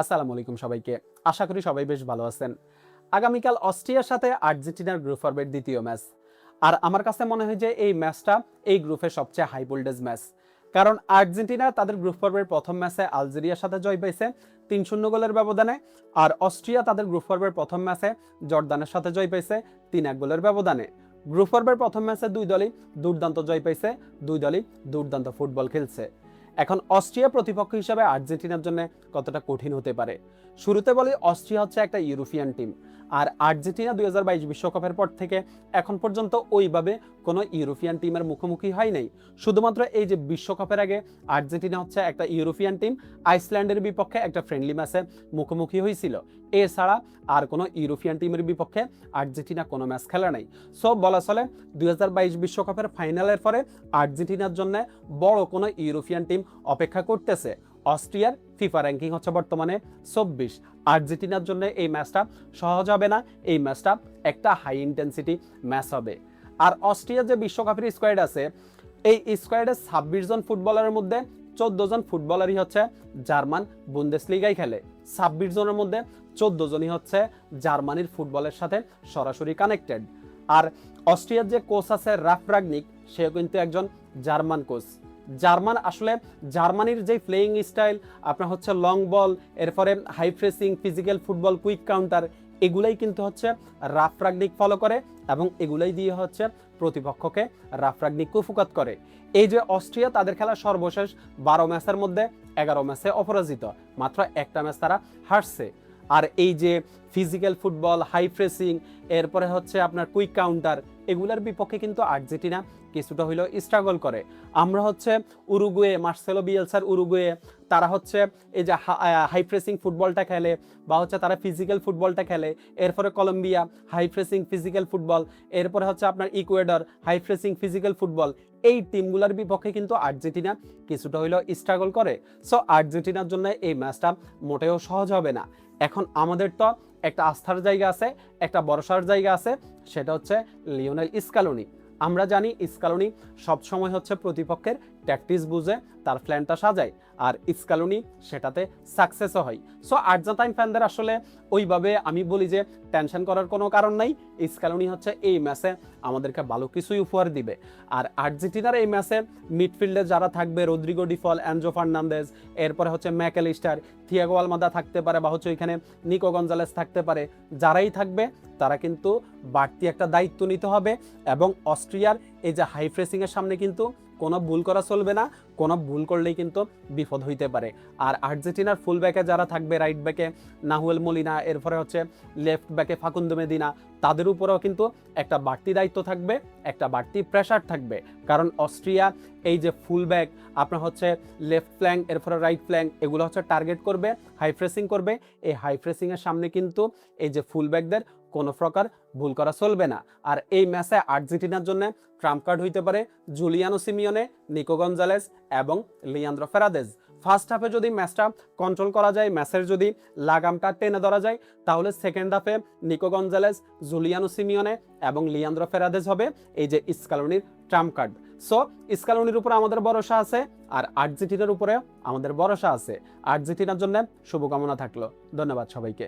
আসসালামু আলাইকুম সবাইকে। আশা করি সবাই বেশ ভালো আছেন। আগামীকাল অস্ট্রিয়ার সাথে আর্জেন্টিনার গ্রুপ পর্বের দ্বিতীয় ম্যাচ। আর আমার কাছে মনে হয় যে এই ম্যাচটা এই গ্রুপের সবচেয়ে হাই ভোল্টেজ ম্যাচ। কারণ আর্জেন্টিনা তাদের গ্রুপ পর্বের প্রথম ম্যাচে আলজেরিয়ার সাথে জয় পেয়েছে ৩-০ গোলের ব্যবধানে। আর অস্ট্রিয়া তাদের গ্রুপ পর্বের প্রথম ম্যাচে জর্দানের সাথে জয় পেয়েছে ৩-১ গোলের ব্যবধানে। গ্রুপ পর্বের প্রথম ম্যাচে দুই দলই দুর্দান্ত জয় পেয়েছে, দুই দলই দুর্দান্ত ফুটবল খেলছে। এখন অস্ট্রিয়া প্রতিপক্ষ হিসাবে আর্জেন্টিনার জন্য কতটা কঠিন হতে পারে। শুরুতে বলি, অস্ট্রিয়া হচ্ছে একটা ইউরোপিয়ান টিম, আর আর্জেন্টিনা ২০২২ বিশ্বকাপের পর থেকে এখন পর্যন্ত ওইভাবে কোনো ইউরোপিয়ান টিমের মুখোমুখি হয় নাই। শুধুমাত্র এই যে বিশ্বকাপের আগে আর্জেন্টিনা হচ্ছে একটা ইউরোপিয়ান টিম আইসল্যান্ডের বিপক্ষে একটা ফ্রেন্ডলি ম্যাচে মুখোমুখি হয়েছিল। এছাড়া আর কোনো ইউরোপিয়ান টিমের বিপক্ষে আর্জেন্টিনা কোনো ম্যাচ খেলা নাই। সো বলা চলে ২০২২ বিশ্বকাপের ফাইনালের পরে আর্জেন্টিনার জন্য বড় কোনো ইউরোপিয়ান টিম অপেক্ষা করতেছে। অস্ট্রিয়ার ফিফা র্যাঙ্কিং হচ্ছে বর্তমানে ২৪। আর্জেন্টিনার জন্য এই ম্যাচটা সহজ হবে না, এই ম্যাচটা একটা হাই ইন্টেন্সিটি ম্যাচ হবে। আর অস্ট্রিয়ার যে বিশ্বকাপের স্কোয়াড আছে, এই স্কোয়াডের ২৬ জন ফুটবলারের মধ্যে ১৪ জন ফুটবলারই হচ্ছে জার্মান বুন্দেসলিগায় খেলে। ২৬ জনের মধ্যে ১৪ জনই হচ্ছে জার্মানির ফুটবলের সাথে সরাসরি কানেক্টেড। আর অস্ট্রিয়ার যে কোচ আছে রাফ রাগনিক, সেও কিন্তু একজন জার্মান কোচ। জার্মান আসলে জার্মানির যে প্লেয়িং স্টাইল আপনার হচ্ছে লং বল, এরপরে high pressing, physical football, quick counter, এগুলাই কিন্তু হচ্ছে রাফ রাগনিক ফলো করে এবং এগুলাই দিয়ে হচ্ছে প্রতিপক্ষকে রাফ রাগনিক কুফুকাত করে। এই যে অস্ট্রিয়া তাদের খেলা সর্বশেষ ১২ ম্যাচের মধ্যে ১১ ম্যাচে অপরাজিত, মাত্র একটা ম্যাচ তারা হারছে। আর এই যে ফিজিক্যাল ফুটবল, হাই প্রেসিং, এরপরে হচ্ছে আপনার কুইক কাউন্টার, এগুলার বিপক্ষে কিন্তু আর্জেন্টিনা কিছুটা হইলেও স্ট্রাগল করে। আমরা হচ্ছে উরুগুয়ে, মার্সেলো বিয়েলসার উরুগুয়ে, তারা হচ্ছে এই যে হাই প্রেসিং ফুটবলটা খেলে বা হচ্ছে তারা ফিজিক্যাল ফুটবলটা খেলে। এরপরে Colombia high pressing physical football, এরপরে হচ্ছে আপনার Ecuador high pressing physical football. এই টিমগুলোর বিপক্ষে কিন্তু আর্জেন্টিনা কিছুটা হইলেও স্ট্রাগল করে। সো আর্জেন্টিনার জন্য এই ম্যাচটা মোটেও সহজ হবে না। এখন আমাদের তো একটা আস্থার জায়গা আছে, একটা ভরসার জায়গা আছে, সেটা হচ্ছে লিওনেল স্কালোনি। আমরা জানি স্কালোনি সবসময় হচ্ছে প্রতিপক্ষের ট্যাকটিক্স বুঝে তার প্ল্যানটা সাজায়, আর স্কালোনি সেটাতে সাকসেসও হয়। সো আর্জেন্টাইন ফ্যানদের আসলে ওইভাবে আমি বলি যে টেনশন করার কোনো কারণ নাই। স্কালোনি হচ্ছে এই ম্যাচে আমাদেরকে ভালো কিছুই উপহার দিবে। আর আর্জেন্টিনার এই ম্যাচে মিডফিল্ডে যারা থাকবে, রদ্রিগো ডিফল, অ্যানজো ফার্নান্দেজ, এরপরে হচ্ছে ম্যাকঅ্যালিস্টার, থিয়াগো আলমাদা থাকতে পারে, বা হচ্ছে ওইখানে নিকো গঞ্জালেস থাকতে পারে। যারাই থাকবে তারা কিন্তু বাড়তি একটা দায়িত্ব নিতে হবে, এবং অস্ট্রিয়ার এই যে হাই প্রেসিংয়ের সামনে কিন্তু কোনো ভুল করা চলবে না। কোনো ভুল করলেই কিন্তু বিপদ হইতে পারে। আর আর্জেন্টিনার ফুল ব্যাকে যারা থাকবে, রাইট ব্যাকে নাহুয়েল মলিনা, এরপরে হচ্ছে লেফট ব্যাকে ফাকুন্দো মেদিনা, তাদের উপরেও কিন্তু একটা বাড়তি দায়িত্ব থাকবে, একটা বাড়তি প্রেশার থাকবে। কারণ অস্ট্রিয়া এই যে ফুল ব্যাক আপনার হচ্ছে লেফট ফ্ল্যাঙ্ক, এরপরে রাইট ফ্ল্যাঙ্ক, এগুলো হচ্ছে টার্গেট করবে, হাই প্রেসিং করবে। এই হাই প্রেসিংয়ের সামনে কিন্তু এই যে ফুল ব্যাকদের কোনো প্রকার ভুল করা চলবে না। আর এই ম্যাচে আর্জেন্টিনার জন্য ট্রাম্প কার্ড হইতে পারে জুলিয়ানো সিমিওনে, নিকো গঞ্জালেস এবং লিয়ান্দ্রো ফেরাদেজ। ফার্স্ট হাফে যদি ম্যাচটা কন্ট্রোল করা যায়, ম্যাচের যদি লাগামটা টেনে ধরা যায়, তাহলে সেকেন্ড হাফে নিকো গঞ্জালেস, জুলিয়ানো সিমিওনে এবং লিয়ান্দ্রো ফেরাদেজ হবে এই যে স্কালোনির ট্রাম্প কার্ড। সো স্কালোনির উপরে আমাদের ভরসা আছে, আর আর্জেন্টিনার উপরে আমাদের ভরসা আছে। আর্জেন্টিনার জন্য শুভকামনা থাকলো। ধন্যবাদ সবাইকে।